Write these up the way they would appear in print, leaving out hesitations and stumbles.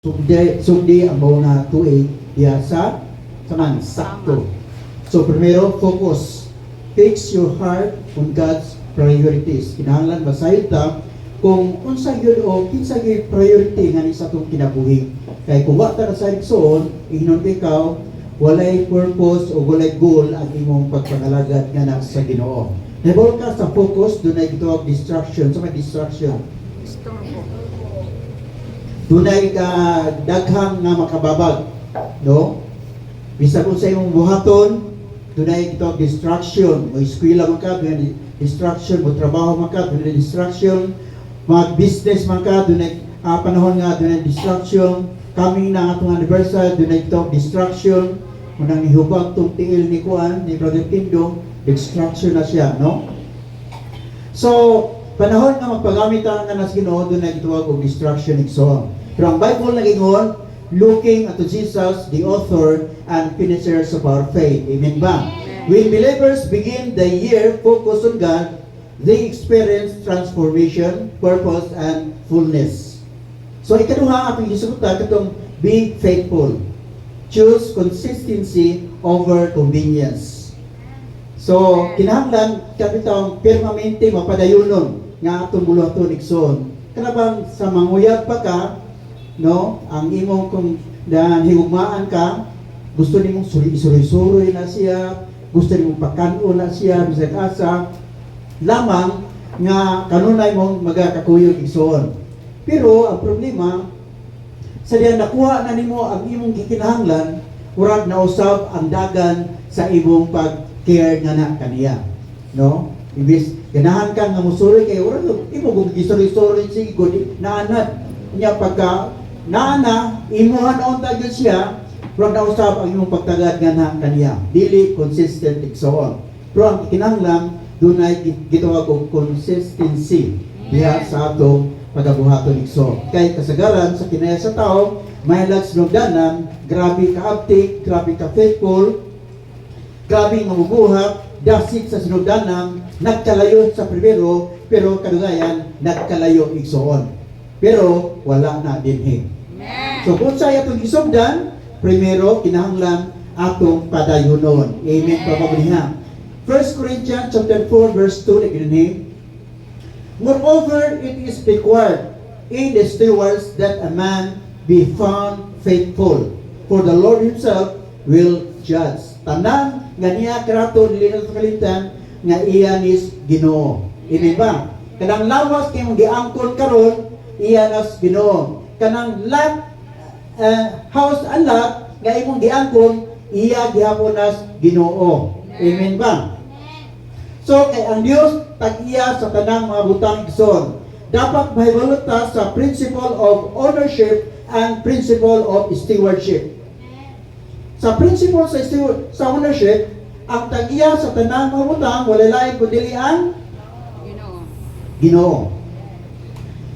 Sugdi ang mga tuig diya sa saman sakto. So primero, focus. Fix your heart on God's priorities. Kinahanglan basayod ta kung unsa gyud o kinsa gyud priority nga ni sa atong kinabuhi. Kay kung wa ta sa igsoon, ingnon ikaw walay purpose o walay goal ang imong pagpangalagad nga na sa Ginoo. Nebol ka sa focus, dunay gitawag distraction. Sa may distraction. Dunay ka daghang nga makababag, no? Bisag unsa imong buhaton, dunay gitawag distraction. Mo eskwela man ka, dunay distraction. Mo trabaho man ka, dunay distraction. Mag-business man ka, dunay panahon nga dunay distraction. Coming na atong anniversary, dunay gitawag distraction. Munang ihubag tong tiil ni Kuan, ni Brother Kindo, distraction na siya, no? So, panahon nga magpagamit ang nga nas Ginoo, dunay gitawag og distraction igsoon. Pero ang Bible nagingon, looking unto Jesus, the author and finishers of our faith. Amen ba? When believers begin the year focused on God, they experience transformation, purpose, and fullness. So ikaduha atong gisugot katong being faithful. Choose consistency over convenience. So kinahanglan kapitang permanente mapadayonon nga atong buluhaton igsoon. Kanabang sa manguyab pa ka, no, ang imong kung dahan higugmaan ka, gusto nimong suroy-suroy na siya, gusto nimong pakanon na siya, bisag asa, lamang nga kanunay mong magakakuyog igsoon. Pero ang problema, sa diyan nakuha na nimo ang imong gikinahanglan, urag na usab ang dagan sa imong pag-care nga na kaniya. No? Ibis, ganahan ka nga musuroy kay urag imong gisuroy-suroy sige gud naanad niya pagka naana, imuhan on tagod siya, pero nausap ang imong pagtagad nga na kaniya. Dili consistent igsoon. Pero ang kinahanglan, dunay gitawag og consistency diha sa atong pagabuhaton igsoon. Kay kasagaran sa kinaya sa tao, mahilag sinugdanan, grabe ka active, grabe ka faithful, grabe nga mubuhat, dasig sa sinugdanan, nagkalayo sa primero, pero kadugayan nagkalayo igsoon. Pero wala na dinhi. So kung sa atong gisugdan, primero kinahanglan atong padayonon. Amen pa pabuliha. 1 Corinthians chapter 4 verse 2 dinhi. Moreover, it is required in the stewards that a man be found faithful, for the Lord himself will judge. Tanan nga niya karaton dili sa kalimtan nga iyan is Ginoo. Amen ba? Kanang lawas kay mong giangkon karon iyan as Ginoo. Kanang house and lot nga imong giangkon iya gihapon as Ginoo. Amen ba? So kay ang Dios tag-iya sa tanang mga butang igsoon. Dapat mahibalot ta sa principle of ownership and principle of stewardship. Sa principle sa ownership, ang tag-iya sa tanang mga butang wala lain kundi ang Ginoo.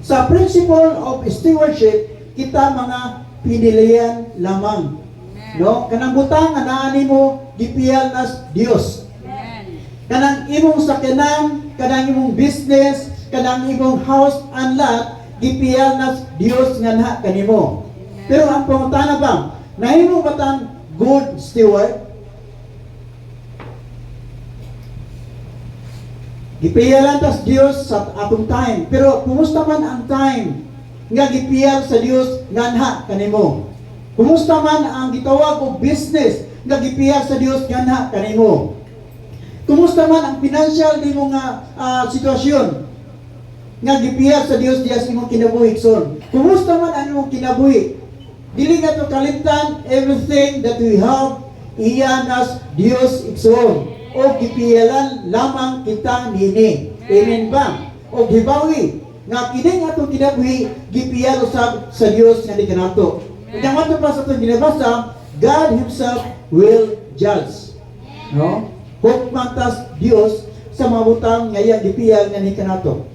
Sa principle of stewardship, kita mga pinilian lamang. No? Kanang butang anaan mo gipiyal nas Dios. Kanang imong sakyanan, kanang imong business, kanang imong house and lot gipiyal nas Dios nga na kanimo. Pero ang pangutana ba, nahimo ba tang good steward? Gipiyalan tas Dios sa atong time. Pero kumusta man ang time nga gipiyal sa Dios nga na kanimo? Kumusta man ang gitawag og business nga gipiyal sa Dios nga na kanimo? Kumusta man ang financial nimo nga sitwasyon nga gipiyal sa Dios diya sa imong kinabuhi son? Kumusta man ang imong kinabuhi? Dili nga to kalimtan, everything that we have iyan as Dios igsoon. O gipiyalan lamang kita nini. Amen ba? O gibawi nga kining atong kinabuhi gipiyal usab sa Dios nga di kanato. Ug ang ato pa sa atong ginabasa, God himself will judge. No? Hukmantas Dios sa mga butang nga iyang gipiyal nga ni kanato.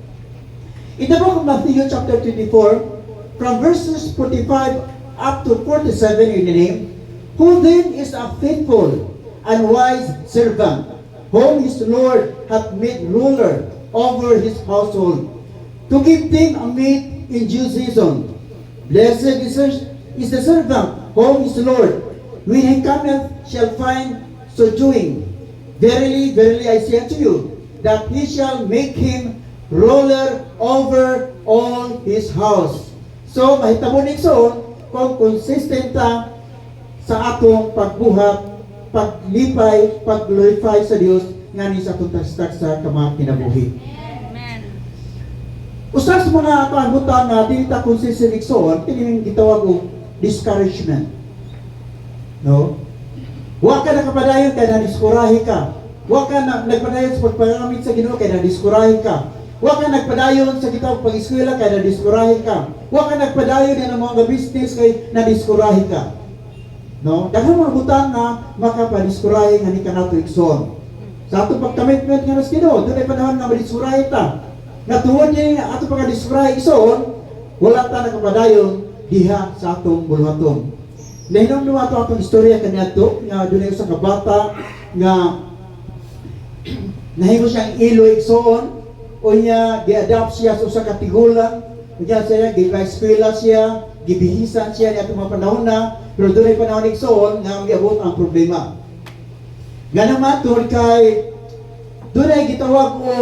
In the book of Matthew chapter 24, from verses 45 up to 47 in the name, who then is a faithful and wise servant, whom his Lord hath made ruler over his household, to give them a meat in due season. Blessed is the servant, whom is the Lord. When he cometh, shall find so doing. Verily, verily, I say unto you, that he shall make him ruler over all his house. So, mahitabo nigsoon, kung consistent ta sa atong pagbuhat, paglipay, pag-glorify sa Dios nga ni sa atong tastak sa kinabuhi. Amen. Usa sa mga pangutan na dili ta consistent nigsoon, kini gitawag og discouragement. No? Wa ka nakapadayon kay nadiskurahi ka. Wa ka na nagpadayon sa pagpagamit sa Ginoo kay nadiskurahi ka. Wa ka nagpadayon sa kitang pag-eskwela kay nadiskurahi ka. Wa ka nagpadayon sa mga business kay nadiskurahi ka. No? Daghang mga butang na makapadiskurahi nga ni kanato igsoon. Sa atong pag-commitment nga sa Ginoo, dunay panahon nga madiskurahi ta. Natuod niya ato pagadiskurahi igsoon, wala ta nakapadayon diha sa atong bulhaton. Nahinom naman ito atong istorya kaniadto nga dunay usa ka bata nga nahimo siyang iloy igsoon o niya gi-adapt siya sa usa ka tigulang, unya siya gi-eskwela siya, gibihisan siya ni atong mga panahon na, pero dunay panahon igsoon nga miabot ang problema. Ganun tungod kay dunay gitawag o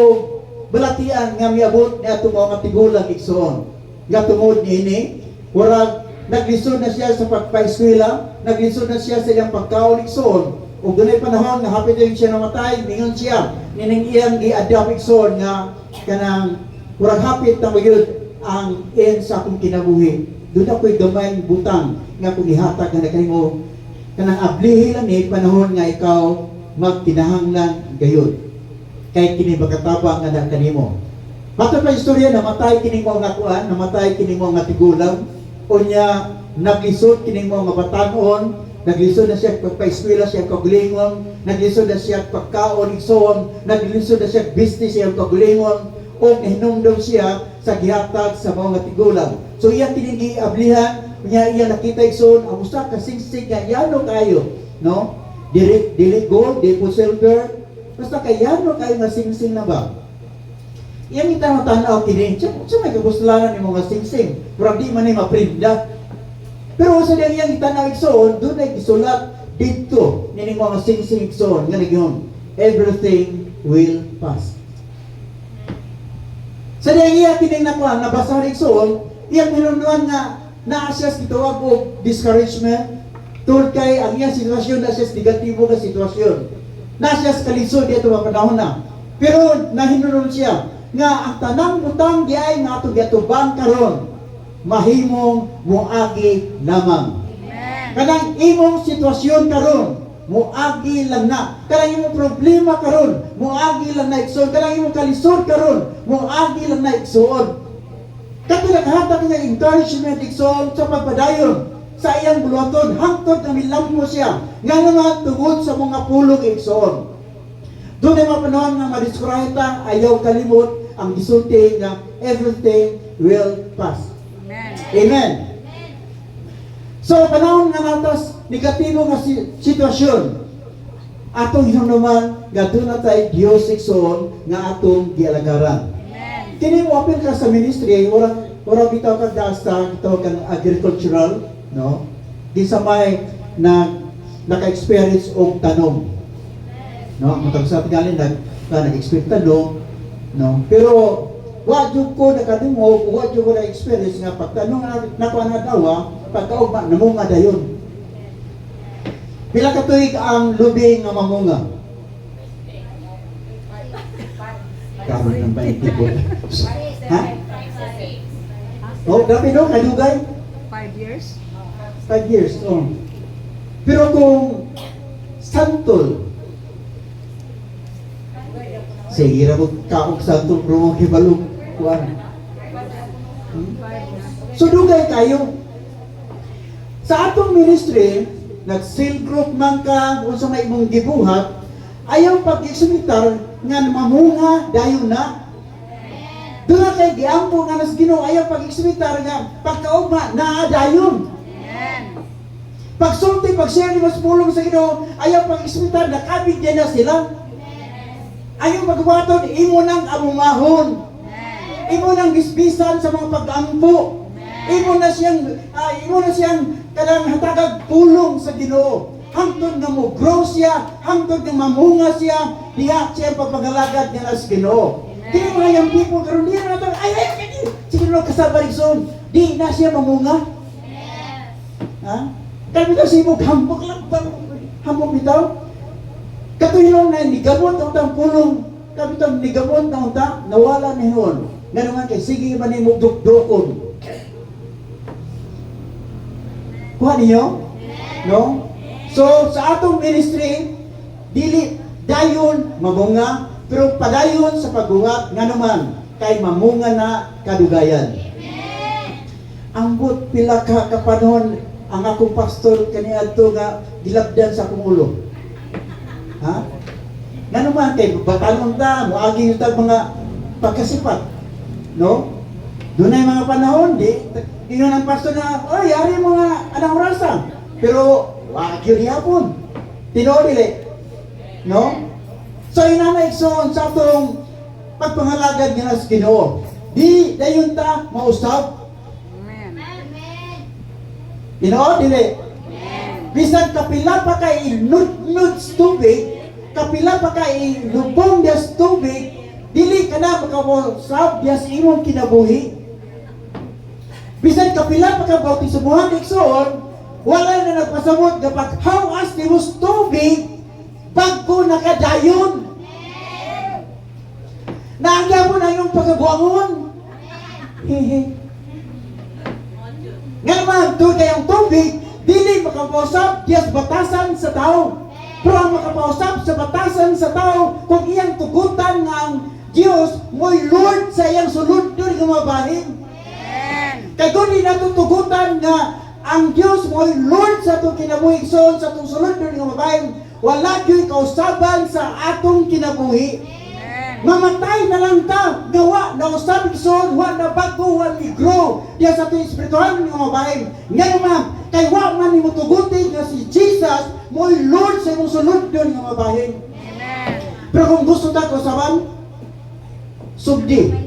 balatian nga miabot ni atong mga tigulang igsoon. Nga tungod niini, warag naglisod na siya sa pagpa-eskwela, naglisod na siya sa iyang pagkaon igsoon. Ug dunay panahon nga hapit din siya namatay, mingon siya nining iyang gi-adapt igsoon nga kanang murag hapit na magyud ang end sa akong kinabuhi. Doon ako'y gamay butang nga kung ihatag na kanimo kanang ablihi lang ni panahon nga ikaw magkinahanglan gayud. Kay kini magkataba nga na kanimo. Mato pa istorya namatay kini mo nga kuan, namatay kini mo nga tigulang, unya naglisod kini mo nga batanon, naglisod na siya pagpa-eskwela siya kagulingon, naglisod na siya pagkaon igsoon, naglisod na siya business siya kagulingon, o nahinumdum siya sa gihatag sa mga tigulang. So iya tinigi ablihan, iya nakita igsoon ang usa ka singsing nga yano kayo, no? Dili gold, dili po silver, basta kayano kayo nga singsing na ba? Iyang itanaw-tanaw kini, siya may kabusalanan ni mga singsing, pero di man ay maprinda. Pero sa iyang itanaw igsoon, doon ay gisulat dito nining mga singsing igsoon nga nagyon, everything will pass. Sa iyang kining nakuha, nabasa igsoon, iyang hinunduan nga naasas gitawag og discouragement, tungod kay ang iyang sitwasyon naasas negatibo nga sitwasyon. Naasas kalisod dito mga panahon na. Pero nahinunod siya nga ang tanang butang di ay nga ato giatuban karon mahimong muagi lamang. Amen. Kanang imong sitwasyon karon muagi lang na. Kanang imong problema karon muagi lang na igsoon. Kanang imong kalisod karon muagi lang na igsoon. Kato naghatag nga encouragement igsoon sa pagpadayon sa iyang buluhaton hangtod nga milammo siya nga naman tungod sa mga pulong igsoon. Doon ay mga panahon nga madiskurahe ta, ayaw kalimot ang gisulti nga everything will pass. Amen. So, panahon nga natas negatibo nga sitwasyon. Atong hinumduman nga doon na tayo Diyos igsoon nga atong gialagaran. Kini mo apil ka sa ministry, orang bitaw ka sa bitaw kang agricultural, no? Di sa may naka-experience og tanom. No, matag sa tingali nag-expect tanom, no? Pero wa jud ko nakadungog, wa jud ko na experience nga pagtanong nakuha na dawa, pagkaugma namunga dayon. Pila ka tuig ang lubi nga mamunga? Karon ng 20 po. Ha? Oh, grabe no, kadugay? 5 years? 5 years, oh. Pero kung santol, sige ra mo kaog santol, pero mo kibalog, kuwan. So, dugay kayo. Sa atong ministry, nag-cell group man ka, kung sa may imong gibuhat, ayaw pag-exumitar nga mamunga dayon na. Doon na kay giampo nga nas Ginoo ayaw pag-exumitar nga pagkaugma naa dayon. Pagsulti, pag-share ni mas pulong sa Ginoo, ayaw pag-exumitar nakabigyan na sila. Ayaw magwaton, imo nang amumahon. Imo nang bisbisan sa mga pag-ampo. Imo na siyang kanang hatagag pulong sa Ginoo. Hangtod nga mo grow siya, hangtod nga mamunga siya, diha siya pagpagalagad nga sa Ginoo. Kini mga young people karon diha na to, ay sige no kasabay son, di na siya mamunga. Ha? Kaya bitaw sibog hambog lang ba? Hambog bitaw. Katulong na nigamot ang tang pulong. Kaya bitaw nigamot na unta, nawala na yun. Nga naman kay sige man ni mugdukdukon. Kuha niyo? No? So sa atong ministry, dili dayon mamunga, pero padayon sa pagbunga nga naman kay mamunga na kadugayan. Ambot pila ka kapanahon ang akong pastor kaniadto nga gilabdan sa akong ulo. Ha? Nga naman kay batanon ta, moagi ta mga pagkasipat. No? Doon ay mga panahon, ingon ang pastor na, oy, yari mga anang orasa. Pero, wakil yapon. Tinood dili. No? So, inanay son sa atong pagpangalagad nga sa Ginoo. Di, dayon ta, mausap. Amen. Tinood dili. Bisan kapila pa kay inudnud sa tubig, kapila pa kay lubong diya sa tubig, dili ka na makapusap diya sa imong kinabuhi. Bisan kapila pa ka bautisamuhan igsoon, wala na nagpasabot nga paghawas ni mo sa tubig, bago nakadayon. Naangya mo na yung pagkabuangon. Hehe. Nga naman, doon kayong tubig, dili makapausap diya sa batasan sa tao. Pero ang makapausap sa batasan sa tao, kung iyang tugutan nga ang Diyos, mo'y Lord sa iyang sulod doon nga mabahin. Kaya kung di natutugutan nga ang Diyos mo'y Lord sa itong kinabuhi son, sa itong sulod doon nga mabahin, wala diyo'y kausaban sa atong kinabuhi. Mamatay na lang ta, gawa na usab son, wa na bago, wa ni grow diya sa itong espiritual nga mabahin. Ngayon ma'am, kay wa man ni mutugutin nga si Jesus mo'y Lord sa imong sulod doon nga mabahin. Pero kung gusto ta kausaban, subdi.